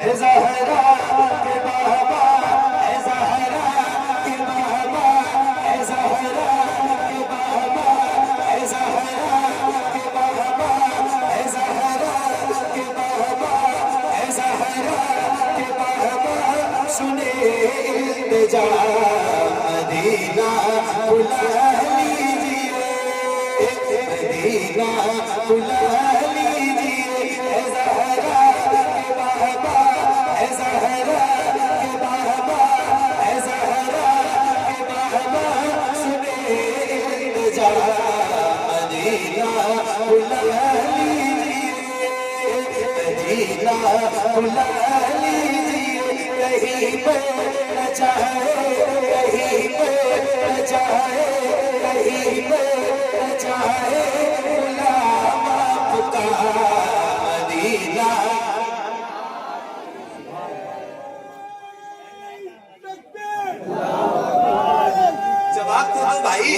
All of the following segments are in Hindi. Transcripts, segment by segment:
ज़हरा के बाबा, ज़हरा के बाबा, ज़हरा के बाबा, ज़हरा के बाबा, ज़हरा के बाबा, ज़हरा के बाबा, सुने इल्तिजा मदीना बुला लीजिए, मदीना बुला लीजिए, ज़हरा के बाबा, ज़हरा के बाबा, ज़हरा के बाबा, सुने इल्तिजा मदीना बुला लीजिए, मदीना बुला लीजिए, कहीं पे न चाहे, कहीं पे न चाहे, कहीं पे न चाहे, गुलाम आपका मदीना। जवाब दे दो भाई।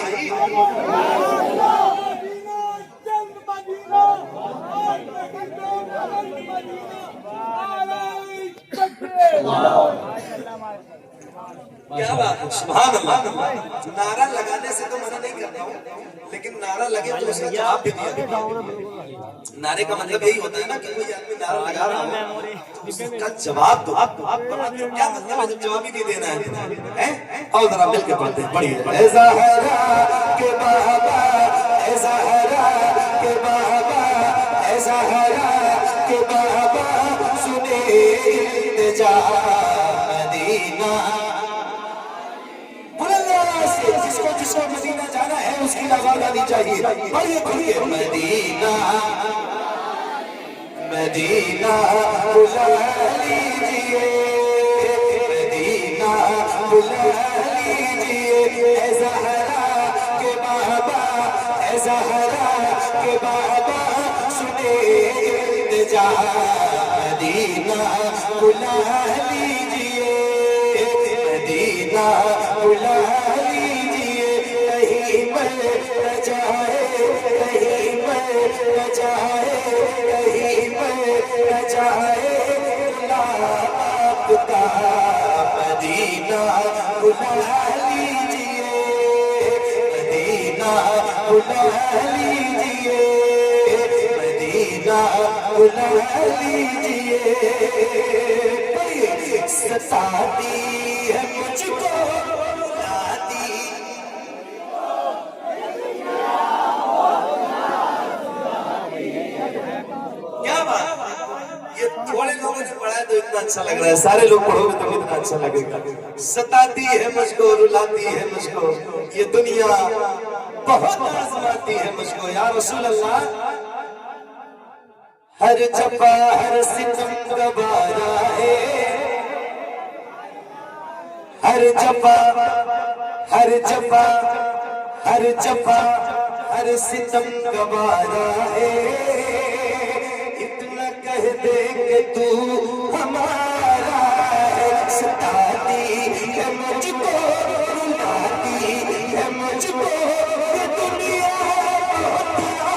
क्या बात है, सुभान अल्लाह। नारा लगाने से तो मना नहीं करता हूँ, लेकिन नारा लगे तो उसका जवाब भी दिया। नारे का मतलब यही होता है ना कि कोई आदमी नारा लगा रहा हो तो उसका जवाब दो। क्या मतलब है जब जवाब ही नहीं देना है? और जरा मिलकर पढ़ते हैं, पढ़िए। ज़हरा के बाबा, ज़हरा के बाबा, ज़हरा के बाबा, सुने इल्तिजा मदीना। जिसको जिसको मदीना जाना है उसकी आवाज आनी चाहिए। पढ़िए पढ़िए। मदीना मदीना बुला लीजिए, मदीना बुला लीजिए, ज़हरा के बाबा, ज़हरा के बाबा, सुने इल्तिजा मदीना बुला लीजिए, मदीना बुला लीजिए, कहीं पर न चाहे, कहीं पर न चाहे, कहीं पर न चाहे, गुलाम आपका मदीना बुला लीजिए, मदीना बुला लीजिए, मदीना बुला लीजिए। सताती है मुझको रुलाती, क्या बात। ये थोड़े लोगों ने पढ़ा है तो इतना अच्छा लग रहा है, सारे लोग पढ़ोगे तो कितना अच्छा लगेगा। सताती है मुझको, रुलाती है मुझको, ये दुनिया बहुत आजमाती है मुझको, या रसूल अल्लाह। हर जफा हर सितम गवारा है, हर जफा हर जफा हर जफा हर सितम गवारा है, इतना कह दे कि तू हमारा है। सताती है मुझको, रुलाती है मुझको, ये दुनिया बहुत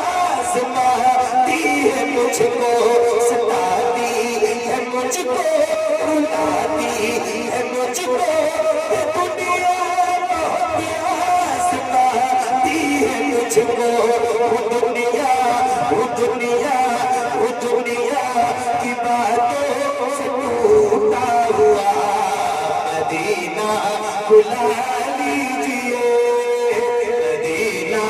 आज़माती है मुझको, सताती है मुझको, रुलाती है मुझको, ये दुनिया बहुत आज़माती है मुझको। वो दुनिया वो दुनिया वो दुनिया की बातों से टूटा हुआ मदीना बुला लीजिए, मदीना।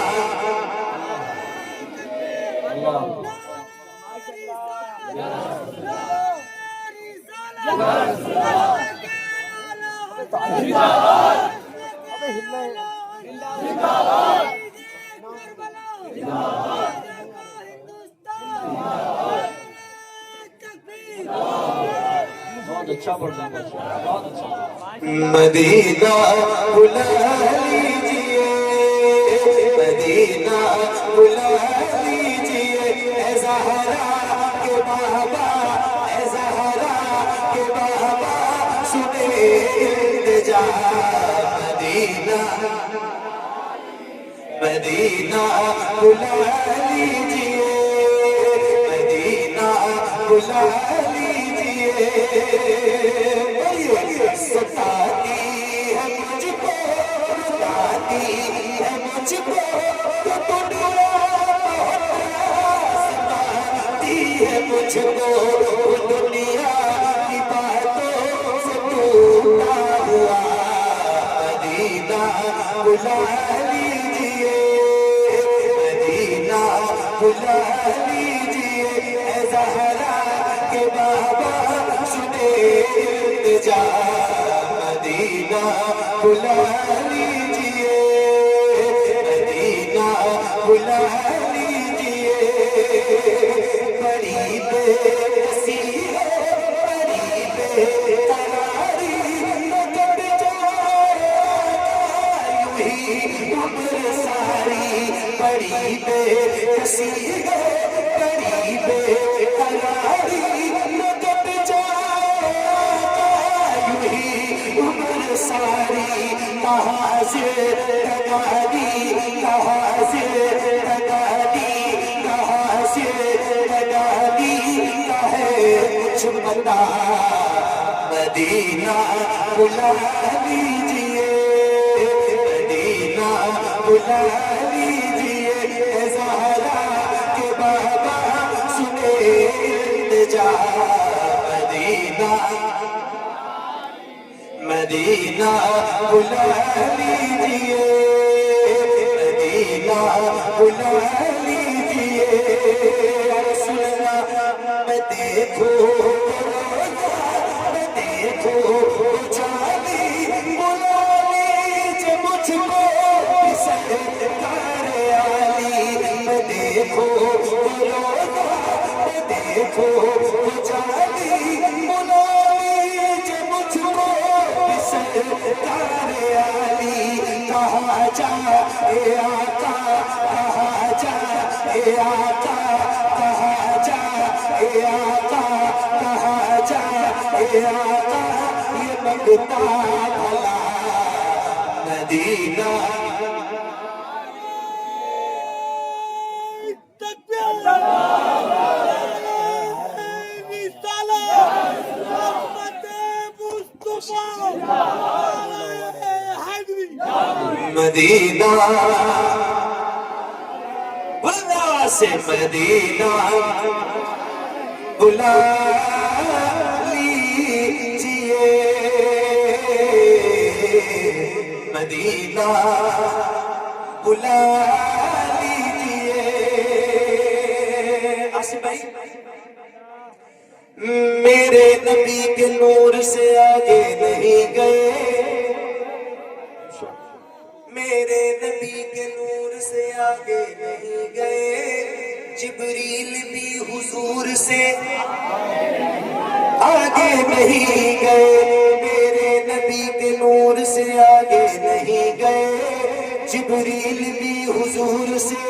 मदीना बुला लीजिए, मदीना बुला लीजिए, ज़हरा के बाबा, ज़हरा के बाबा, सुने इल्तिजा मदीना, मदीना बुला लीजिए, मदीना बुला लीजिए। मुझको दुनिया की बातों से टूटा हुआ मदीना बुला लीजिए, मदीना बुला लीजिए। ऐ ज़हरा के बाबा सुने इल्तिजा, मदीना बुला लीजिए, मदीना बुला लीजिए। बड़ी बेबसी है, बड़ी बेकरारी, कट जाए यूं ही उम्र सारी। बड़ी बेबसी है, बड़ी बेकरारी, कट जाए यूं ही उम्र सारी। कहाँ से लगा दी, कहाँ से लगा दी, कहाँ से लगा दी, कहे कुछ पता। मदीना बुला लीजिए, मदीना बुला लीजिए। ऐ ज़हरा के बाबा सुने इल्तिजा, मदीना मदीना बुला लीजिए, मदीना बुला लीजिए। सुनना मैं देखो मैं देखो जानी, बुला लीजिए मुझको सरकार आली। मैं देखो मैं देखो जानी, बुला लीजिए मुझको सरकार आली। कहाँ जाए आका, कहाँ जाए आका, कहाँ जाए आका, कहाँ जाए आका। ये मंगता भला मदीना। मदीना बुला से मदीना बुला लीजिए, मदीना बुला लीजिए। आसिफ भाई, मेरे नबी के नूर से आगे नहीं गए, मेरे नबी के नूर से आगे नहीं गए। जिब्रील भी हुजूर से आगे नहीं गए, मेरे नबी के नूर से आगे नहीं गए। जिब्रील भी हुजूर से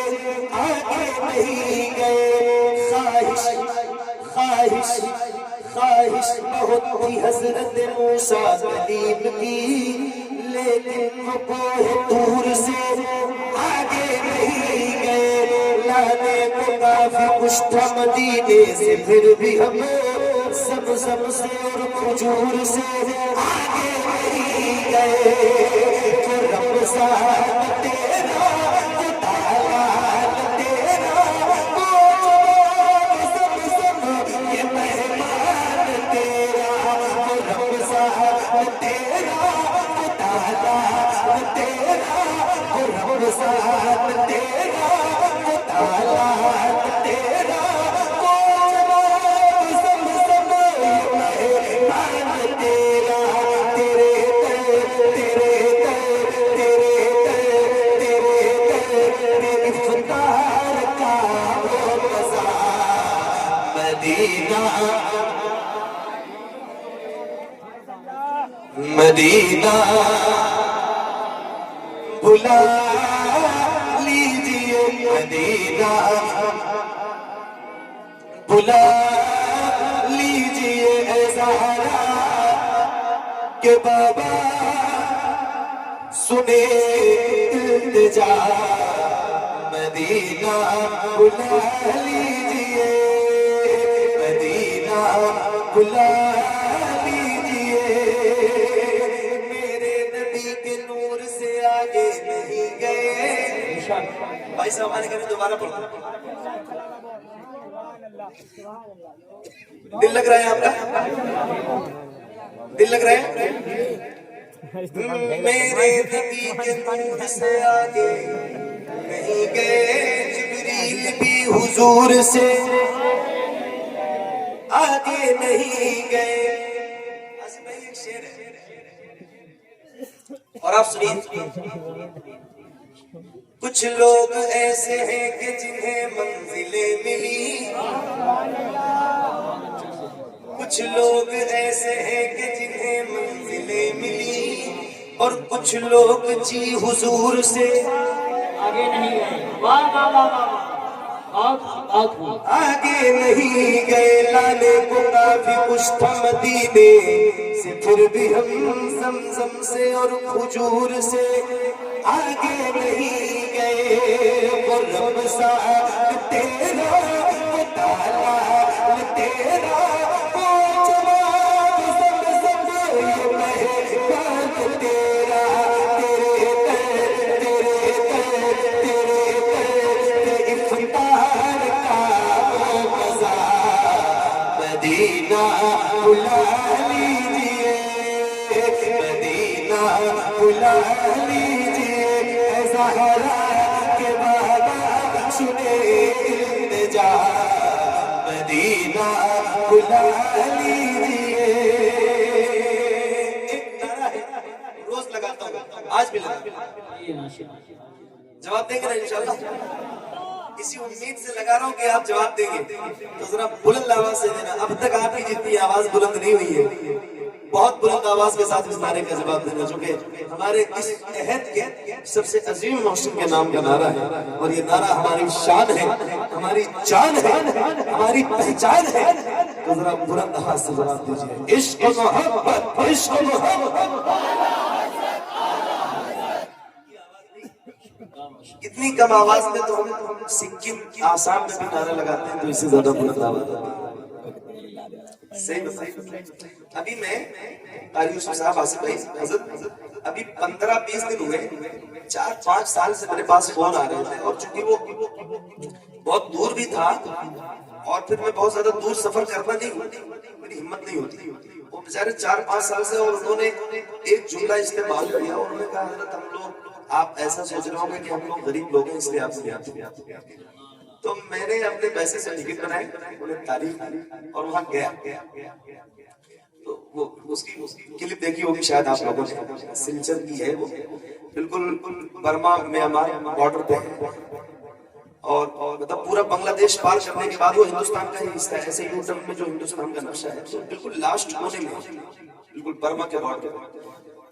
आगे नहीं गए। ख्वाहिश ख्वाहिश ख्वाहिश बहुत थी हजरत मूसा कलीम की, लेकिन वो दूर से आगे नहीं गए। लाने को काफी कुछ था मदीने से, फिर भी हम ज़मज़म से और खजूर से आगे नहीं गए। तो रमज़ान तेरा, तो तालान तेरा, वो ज़मज़म ये मेहमान तेरा। तो रमज़ान तेरा, तेरा रमज़ान तेरा, तालान तेरा, ज़मज़म मेहमान तेरा। तेरे तेरे तेरे तेरे तेरे इफ्तार का वो मज़ा मदीना, मदीना बुला लीजिए, मदीना बुला लीजिए। ऐ ज़हरा के बाबा सुने इल्तिजा, मदीना बुला लीजिए, मदीना बुला लीजिए। मेरे नबी के नूर से आगे नहीं गए। भाई साहब आने के दोबारा पढ़ो। दिल लग रहा है आपका? दिल लग रहा है? मेरे नबी के नूर से आगे नहीं गए जिब्रील भी हुजूर से आगे नहीं गए। भाई एक शेर है और आप सुनिए। कुछ लोग ऐसे हैं कि जिन्हें मंजिलें मिली, कुछ लोग ऐसे हैं कि जिन्हें मंजिलें मिली, और कुछ लोग जी हुजूर से आगे नहीं गए। वाह वाह वाह वाह, आगे नहीं गए। लाने को काफी कुछ था मदीने से, फिर भी हम जमजम से और खजूर से आगे नहीं गए। वो रब साथ तेरा, वो ताला तेरा, वो जवाब ज़म-ज़म ये मेहमान तेरा, तेरे इफ्तार का वो मज़ा मदीना बुला लीजिए, मदीना बुला लीजिए। ज़हरा के बाबा सुने इल्तिजा, मदीना बुला लीजिए। एक नारा है, रोज लगाता हूँ, आज भी लगा। जवाब देंगे ना इंशाल्लाह? इसी उम्मीद से लगा रहा हूँ कि आप जवाब देंगे, तो जरा बुलंद आवाज से देना। अब तक आपकी जितनी आवाज बुलंद नहीं हुई है, बहुत बुलंद आवाज के साथ इस नारे का जवाब देना, जो कि हमारे इस अहद के सबसे अजीम मौसम के नाम का नारा है। और ये नारा हमारी शान है, हमारी जान है, हमारी पहचान है। तो जरा बुलंद आवाज से जवाब दीजिए। इश्क मोहब्बत, इश्क मोहब्बत। कितनी कम आवाज में तो हम सिक्किम आसाम में भी नारा लगाते हैं, तो इससे ज्यादा बुलंद आवाज है। सही बताइए। अभी मैं यूसुफ साहब आसिफ भाई हजरत, अभी 15-20 दिन हुए, 4-5 साल से मेरे पास फोन आ रहे थे। और चूंकि वो बहुत दूर भी था और फिर मैं बहुत ज्यादा दूर सफर करना नहीं, मेरी हिम्मत नहीं होती। वो बेचारे 4-5 साल से, और उन्होंने एक जुमला इस्तेमाल किया, उन्होंने कहा हजरत हम लोग, आप ऐसा सोच रहे होंगे कि हम लोग गरीब लोग हैं इसलिए आपसे आते हैं। तो मैंने अपने पैसे से टिकट बनाए, उन्हें तारीफ और वहां गया। तो वो उसकी क्लिप देखी होगी शायद आप लोगों ने, सिलचर की है वो, बिल्कुल बर्मा म्यांमार बॉर्डर पे है। और मतलब पूरा बांग्लादेश पार करने के बाद वो हिंदुस्तान का ही हिस्सा है। ऐसे यूटर्न में जो हिंदुस्तान का नक्शा है, तो बिल्कुल लास्ट कोने में, बिल्कुल बर्मा के बॉर्डर।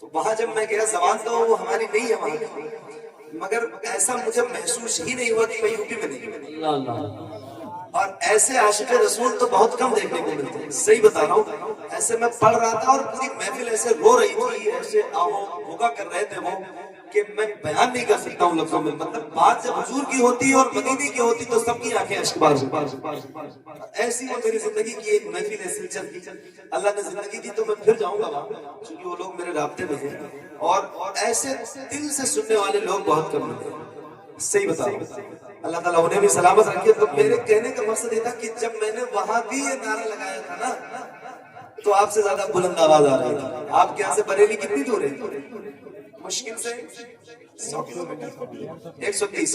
तो वहां जब मैं गया, जबान तो वो हमारी नहीं है वहां, मगर ऐसा मुझे महसूस ही नहीं हुआ कि मैं यूपी में नहीं। और ऐसे आशिक रसूल तो बहुत कम देखने को मिलते हैं, सही बता रहा हूँ। ऐसे मैं पढ़ रहा था और पूरी महफिल ऐसे रो रही थी, ऐसे आओ भूखा कर रहे थे वो, कि मैं बयान नहीं कर सकता हूँ लफ्जों में। मतलब बात जब हुजूर की होती और मदीने की होती तो सबकी आंखें अश्कबार। ऐसी वो मेरी जिंदगी की एक महफिल ऐसी चलती, अल्लाह ने जिंदगी दी तो मैं फिर जाऊंगा वहां, क्योंकि वो लोग मेरे राब्ते में हैं। और ऐसे दिल से सुनने वाले लोग बहुत कम मिलते हैं, सही बता रहा हूँ। अल्लाह ताला उन्हें भी सलामत रखे। तो मेरे कहने का मकसद ये था कि जब मैंने वहां भी ये नारा लगाया था ना, तो आपसे ज्यादा बुलंद आवाज आ रही थी। आपके यहाँ से बरेली कितनी दूर है? मुश्किल से 100 किलोमीटर, 130,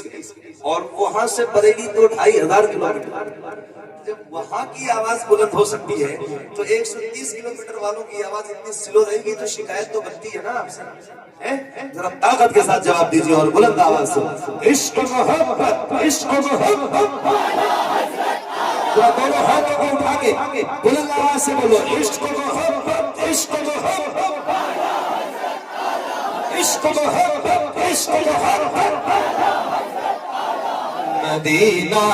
और वहां से बरेली तो 2500 किलोमीटर। जब वहां की आवाज बुलंद हो सकती है, तो 130 किलोमीटर वालों की आवाज इतनी स्लो रहेगी, तो शिकायत तो बनती है ना आपसे। जरा ताकत के साथ जवाब दीजिए और बुलंद आवाज से। इश्क मोहब्बत, इश्क मोहब्बत। दोनों हाथों को उठा के बुलंद आवाज से बोलो, इश्क मोहब्बत, इश्क मोहब्बत, इश्क मोहब्बत, इश्क मोहब्बत। मदीना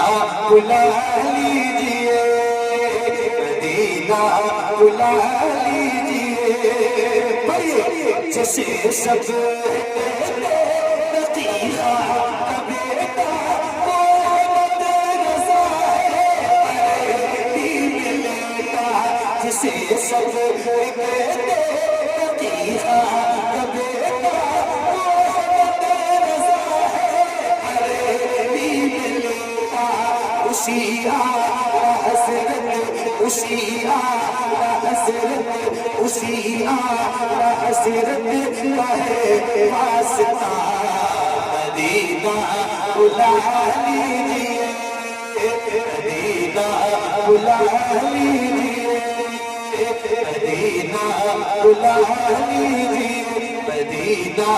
बुला लीजिए, मदीना बुला लीजिए। जैसे सब जिसे सब उसी हसरत उसी आला हसरत उसी आला हसरत का है वास्ता मदीना बुला लीजिए मदीना बुला लीजिए मदीना बुला लीजिए मदीना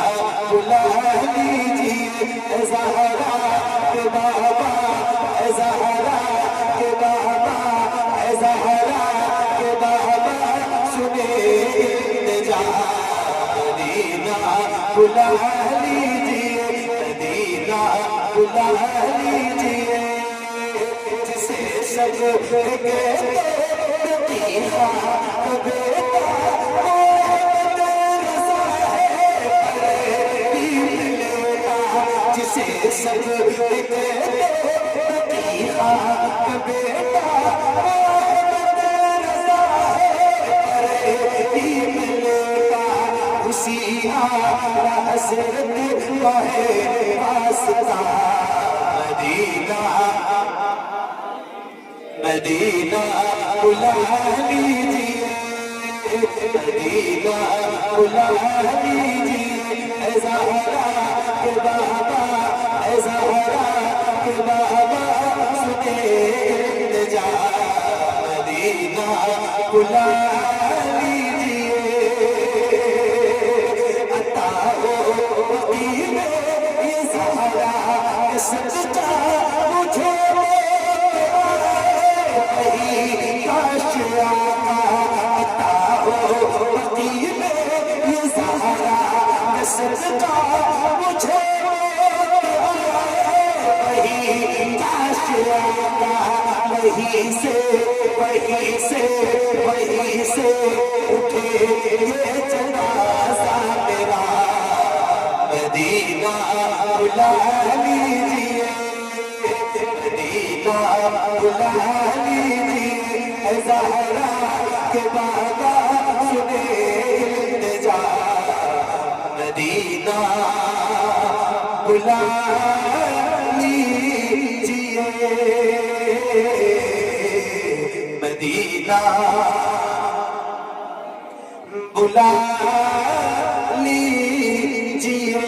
बुला लीजिए ज़हरा के बाबा ज़हरा के बाबा ज़हरा के बाबा सुने जा मदीना बुला लीजिए मदीना बुला लीजिए जिसे सब के लतीफ़ा बेटा जिसे सब के लतीफ़ा बेटा उसी आला हसरत का है वास्ता मदीना मदीना बुला लीजिए मदीना बुला लीजिए ज़हरा के बाबा ज़हरा के बाबा सुने जा मदीना बुला लीजिए अता होती में ये ज़हरा सच्चा मुझे सजदा मुझे वही से उठे ये जनाज़ा मेरा मदीना बुला लीजिए मदीना बुला लीजिए ज़हरा के बाबा सुने जा मदीना बुला लीजिए मदीना बुला लीजिए